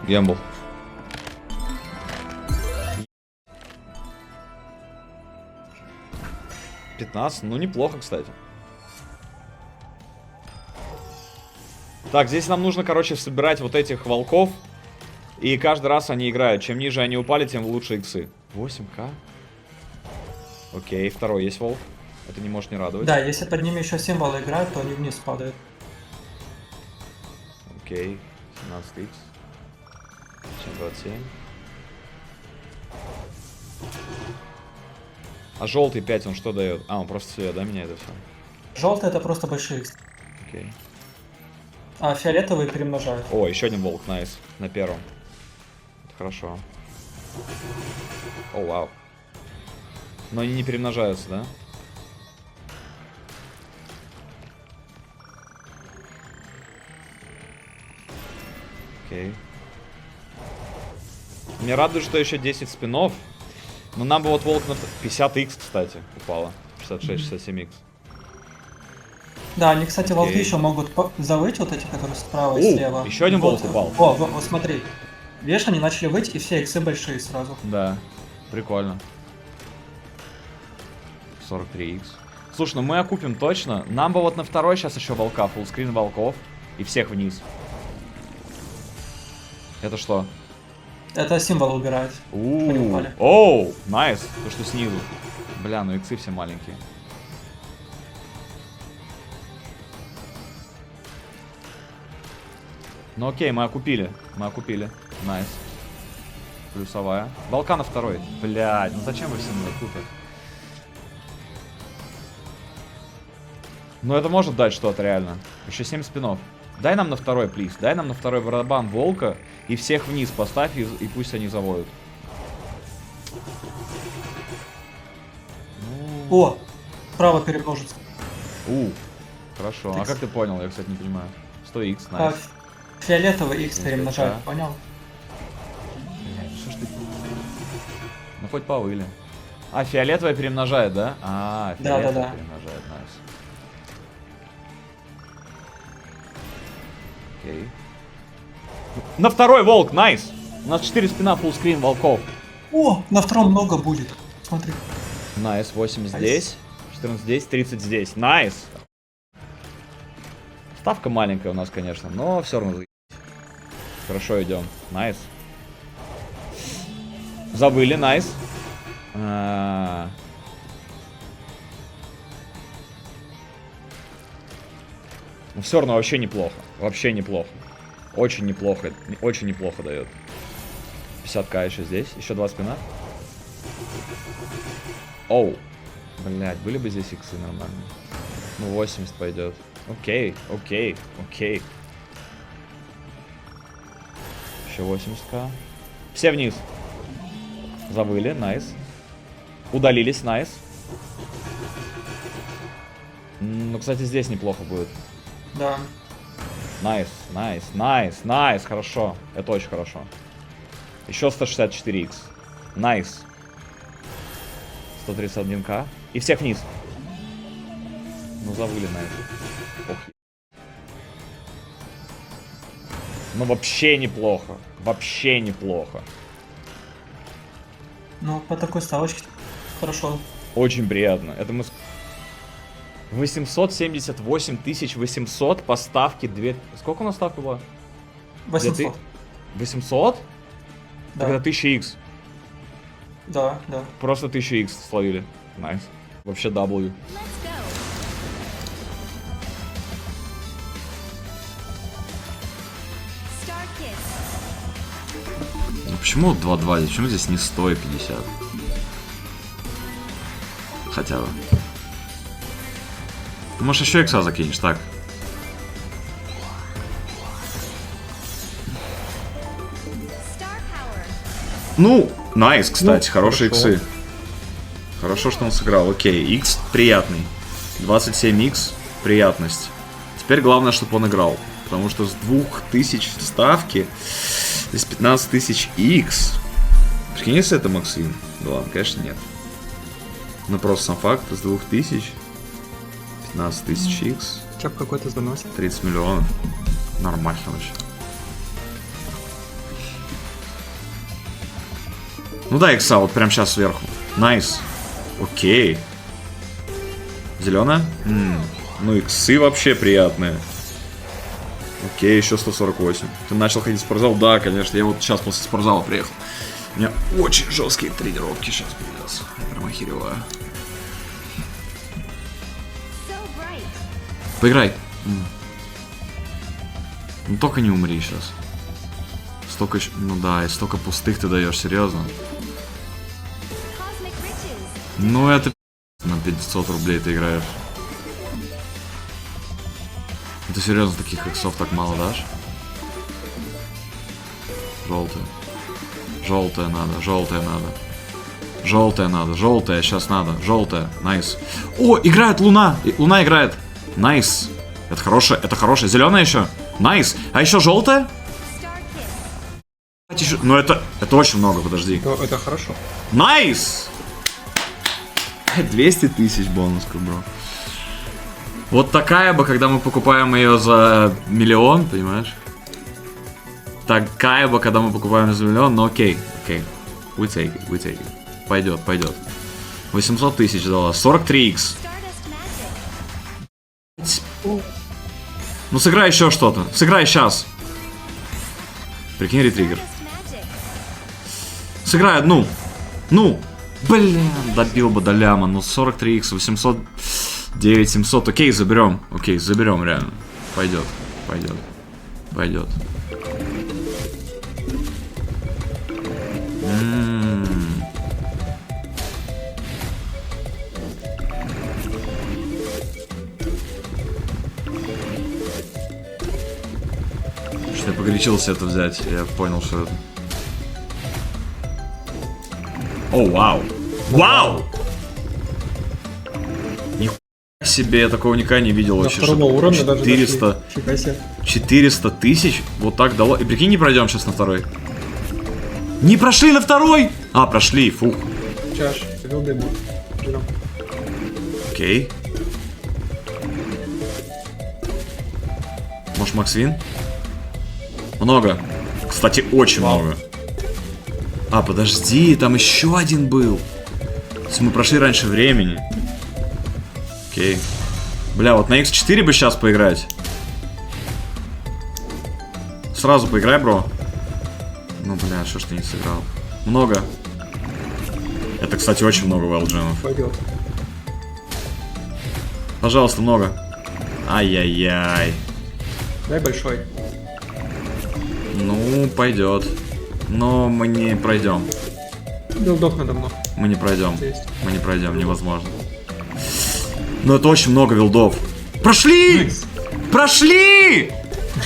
Гембл. $15, ну неплохо, кстати. Так, здесь нам нужно, короче, собирать вот этих волков. И каждый раз они играют. Чем ниже они упали, тем лучше иксы. 8к. Окей, второй есть волк. Это не может не радовать. Да, если под ними еще символы играют, то они вниз падают. Окей, 17х. 27. А желтый 5 он что дает? А, он просто цвет, да, меняет это все? Желтый это просто большие икс. Окей. А фиолетовые перемножают. О, еще один волк, найс. На первом. Это хорошо. О, вау. Но они не перемножаются, да? Окей. Мне радует, что еще 10 спинов. Но нам бы вот волк на 50х, кстати, упало. 66-67х. Да, они, кстати, волки Окей. еще могут завыть, вот эти, которые справа и слева. Еще один волк упал. О, вот смотри. Видишь, они начали выть, и все иксы большие сразу. Да, прикольно. 43х. Слушай, ну мы окупим точно. Нам бы вот на второй сейчас еще волка, фуллскрин волков. И всех вниз. Это что? Это символ убирает. Оу, найс. То, что снизу. Бля, ну иксы все маленькие. Ну окей, мы окупили. Мы окупили. Найс. Плюсовая. Волка на второй. Блядь, ну зачем вы все меня тут? Ну это может дать что-то реально. Еще 7 спинов. Дай нам на второй, плиз. Дай нам на второй барабан волка. И всех вниз поставь, и пусть они заводят. О! Право перемножится. Хорошо. А как ты понял? Я, кстати, не понимаю. 100х, найс. Фиолетовый х перемножает, понял? Что ж ты... Ну хоть повыли. А, фиолетовая перемножает, да? А, фиолетовая Да. перемножает, найс. Окей. На второй волк, найс! У нас 4 спина, фуллскрин волков. О, на втором много будет. Смотри. Найс, 8 здесь, 14 здесь, 30 здесь. Найс! Ставка маленькая у нас, конечно, но все равно хорошо идем. Найс. Забыли, найс. Но все равно вообще неплохо. Вообще неплохо. Очень неплохо. Очень неплохо дает. 50к еще здесь. Еще 2 спина. Оу. Блять, были бы здесь иксы нормально. Ну, 80 пойдет. Окей. Еще 80к. Все вниз. Завыли, найс. Удалились, найс. Ну, кстати, здесь неплохо будет. Да. Найс, хорошо. Это очень хорошо. Еще 164х. Найс. 131к. И всех вниз. Ну, завыли на это. Ох. Ну, вообще неплохо. Вообще неплохо. Ну, по такой ставочке хорошо. Очень приятно. Это мы... 878 800 по ставке 2... Сколько у нас ставка была? 800. 800? Да. Тогда 1000х. Да. Просто 1000х словили. Найс. Вообще W. Ну, почему 2-2? Почему здесь не 100 и 50? Хотя бы. Ты, может, еще икса закинешь, так? Ну, найс, кстати, хорошие иксы. Хорошо, что он сыграл. Окей, икс приятный. 27х приятность. Теперь главное, чтобы он играл. Потому что с 2000 ставки здесь 15 тысяч икс. Прикинь, если это Максим. Да ладно, конечно, нет. Ну просто сам факт, с 2000 15 тысяч икс. Чап какой-то заносит. 30 миллионов. Нормально вообще. Ну да, икса, вот прям сейчас сверху. Найс. Окей. Зеленая? Ну, иксы вообще приятные. Окей, еще 148. Ты начал ходить в спортзал? Да, конечно. Я вот сейчас после спортзала приехал. У меня очень жесткие тренировки сейчас, блядь. Я прям охереваю. Поиграй. Ну только не умри сейчас. Столько... Ну да, и столько пустых ты даешь, серьезно. Ну это на 500 рублей ты играешь. Ты серьезно таких иксов так мало дашь? Желтая. Желтая надо, желтая надо. Желтая надо, желтая сейчас надо, желтая. Найс. О, играет Луна! Луна играет. Найс. Это хорошая. Зеленая еще. Найс. А еще желтая? Ну это очень много, подожди. Это хорошо. Найс! 200 тысяч бонусков, бро. Вот такая бы, когда мы покупаем ее за миллион, понимаешь? Такая бы, когда мы покупаем за миллион, но окей. We take it. Пойдет. 800 тысяч дала. 43х. Ну сыграй еще что-то. Сыграй сейчас. Прикинь, ретриггер. Сыграй одну. Ну. Блин, добил бы до ляма. Ну 43х, 800, 9700. Окей, заберем. Реально. Пойдет. Что я погорячился это взять. Я понял, что это. О, вау! Вау! Нихуя себе, я такого никогда не видел вообще. 400 тысяч вот так дало. И прикинь, не пройдем сейчас на второй. Не прошли на второй! А, прошли, фух. Чаш, демо. Окей. Может, Максвин? Много. Кстати, очень много. А, подожди, там еще один был. То есть мы прошли раньше времени. Окей. Бля, вот на X4 бы сейчас поиграть. Сразу поиграй, бро. Ну, бля, что ж ты не сыграл? Много. Это, кстати, очень много вайлджемов. Пойдет. Пожалуйста, много. Ай-яй-яй. Дай большой. Ну, пойдет. Но мы не пройдем. Билдов надо много. Мы не пройдем. Есть. Мы не пройдем, невозможно. Но это очень много вилдов. Прошли! Nice. Прошли!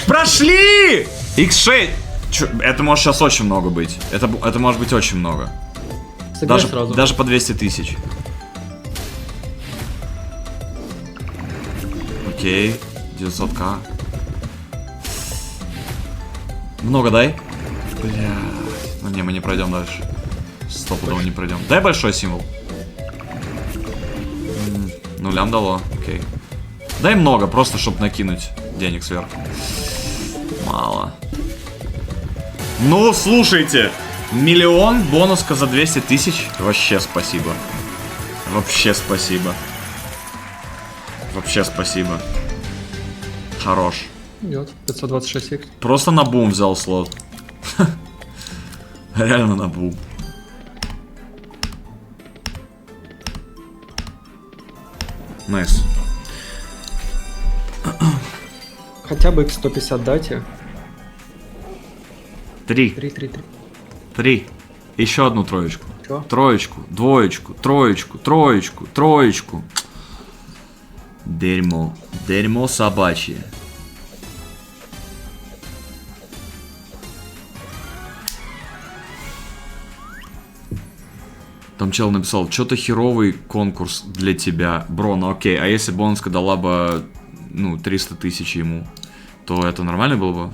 Прошли! X6. Это может сейчас очень много быть. Это может быть очень много. Даже по 200 тысяч. Окей. 900к. Много дай. Бля. Ну не, мы не пройдем дальше. Стопудово не пройдем. Дай большой символ. Ну, лям дало. Окей. Дай много, просто чтобы накинуть денег сверху. Мало. Ну, слушайте. Миллион бонуска за 200 тысяч. Вообще спасибо. Вообще спасибо. Вообще спасибо. Хорош. Идет. 526 икс. Просто на бум взял слот. Реально на бум. Найс. Хотя бы x150 дайте. 3. 3. 3. Еще одну троечку. Чё? Троечку, двоечку, троечку. Дерьмо. Дерьмо собачье. Там чел написал, что-то херовый конкурс для тебя. Бро, ну окей, а если бонуска дала бы, ну, 300 тысяч ему, то это нормально было бы?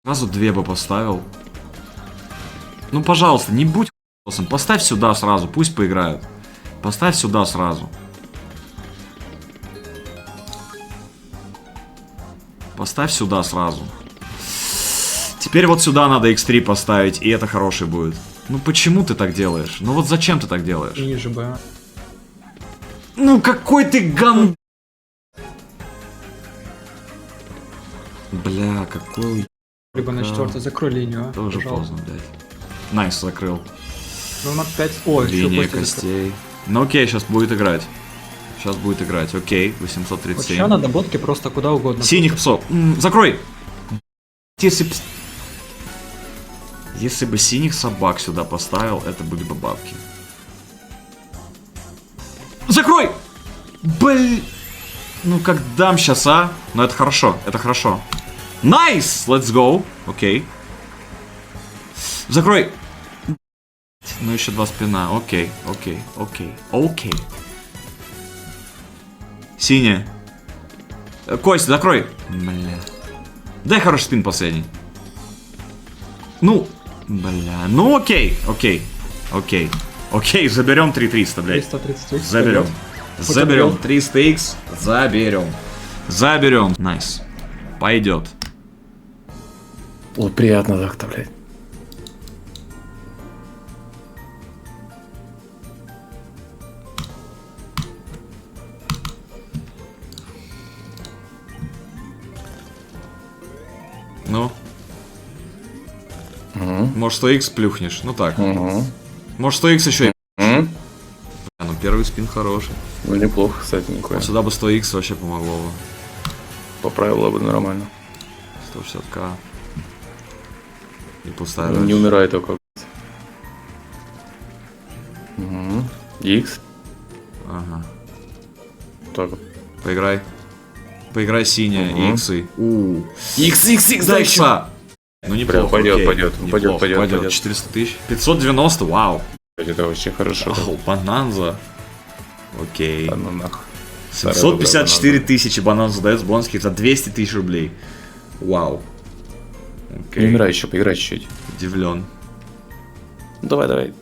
Сразу 2 бы поставил. Ну, пожалуйста, не будь х**осом. Поставь сюда сразу, пусть поиграют. Поставь сюда сразу. Поставь сюда сразу. Теперь вот сюда надо X3 поставить, и это хороший будет. Ну почему ты так делаешь? Ну вот зачем ты так делаешь? Ниже бы. Ну какой ты ган... Бля, какой... Либо на 4 закрой линию. Тоже пожалуйста. поздно, блядь. Найс, закрыл. Ну на 5. Ой, Линия костей. Ну окей, сейчас будет играть. Сейчас будет играть, окей, Вот 837. сейчас надо ботки просто куда угодно. Синих псов. Закрой! Если б... Если бы синих собак сюда поставил, это были бы бабки. Закрой! Блин! Ну как дам сейчас, а? Но это хорошо, это хорошо. Найс! Let's go. Окей. Закрой! Ну еще два спина. Окей, окей, окей, окей. Синяя. Кость, закрой. Бля. Дай хороший спин последний. Ну, бля. Ну окей, окей, окей. Окей, заберем 3300, блядь. 330. Заберем. Заберем. 300х. Заберем. Заберем. Найс. Пойдет. Вот приятно так-то, блядь. Ну. Может 100х плюхнешь? Ну так. Может 100х еще и... Бля, ну первый спин хороший. Ну неплохо, кстати, никакой. Вот сюда бы 100х вообще помогло бы. Поправило бы нормально. 160к. И пустая Не дальше. умирай только. Угу. X. Ага. Так. Поиграй. Поиграй синяя. Иксы. X, Дай икса. Ну неплохо. Пойдет, окей. пойдет, Неплохо, пойдет, пойдет. 400 тысяч. 590, вау. Это очень хорошо. Ау, бананза. Окей. Да ну нах. 754 тысячи бананза дает с бонских за 200 тысяч рублей. Вау. Не Окей. умирай еще, поиграй чуть-чуть. Удивлен. Давай, давай.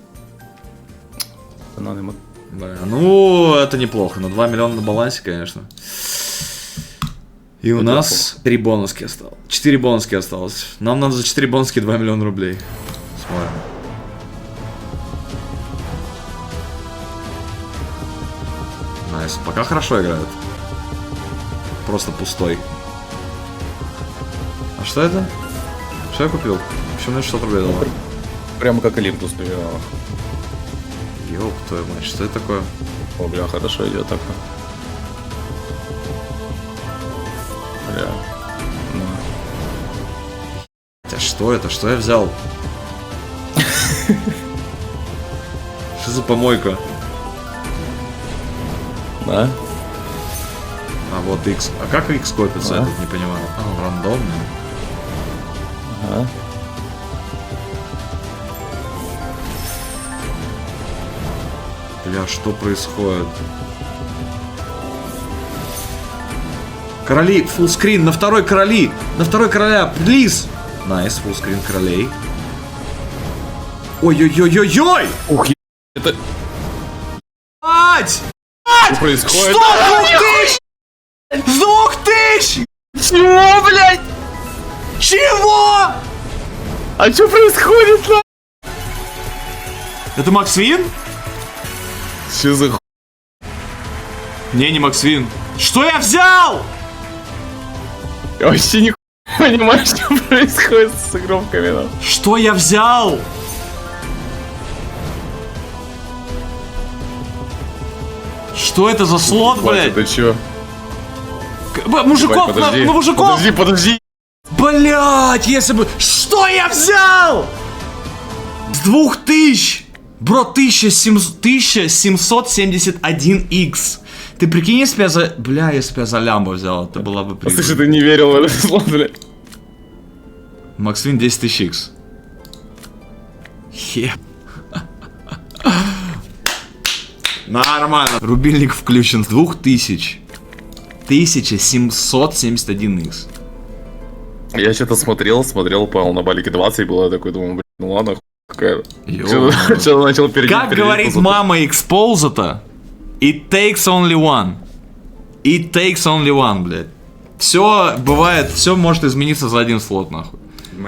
Банан ему. Бля, ну, это неплохо. Но 2 миллиона на балансе, конечно. И у нас 3 бонуски осталось. 4 бонуски осталось. Нам надо за 4 бонуски 2 миллиона рублей. Смотрим. Найс. Пока хорошо играет. Просто пустой. А что это? Что я купил? Почему мне 600 рублей дало? Прямо как Олимпус, наверное. Ёб твою мать, что это такое? О, бля, хорошо идет так. Бля. Ну. Хотя что это? Что я взял? Что за помойка? Да? А вот X. А как X копится? Я тут не понимаю. А, рандомный. Ага. Бля, что происходит? Короли, фуллскрин, на второй короли! На второй короля, плиз! Найс, фуллскрин королей. Ой-ой-ой-ой-ой! Ух, это Ать! что происходит? Что? 2000! 2000! Чего, блядь? Чего? А что происходит, на? Это Максвин? Что за хуй? Не Максвин. Что я взял? Я вообще не понимаю, что происходит с игровками, да? Что я взял? Что это за слот, блядь? Это чё? Мужиков, Подожди, на мужиков! подожди. Блять, если бы... Что я взял? С 2000! Бро, 1771X. Ты прикинь, если бы я за... Бля, если бы я за лямбо взял, это была бы прикольно. Слушай, ты не верил в этот слот, блядь. Максвин 10 000 X. Хе. Нормально. Рубильник включен с 2000. 1771X. Я что-то смотрел, понял, на балике 20 было, я такой, думаю, блядь, ну ладно, хуй какая. Йо. Что-то начал перейти. Как говорит мама Exposed, it takes only one. It takes only one, блядь. Все бывает, все может измениться за один слот, нахуй.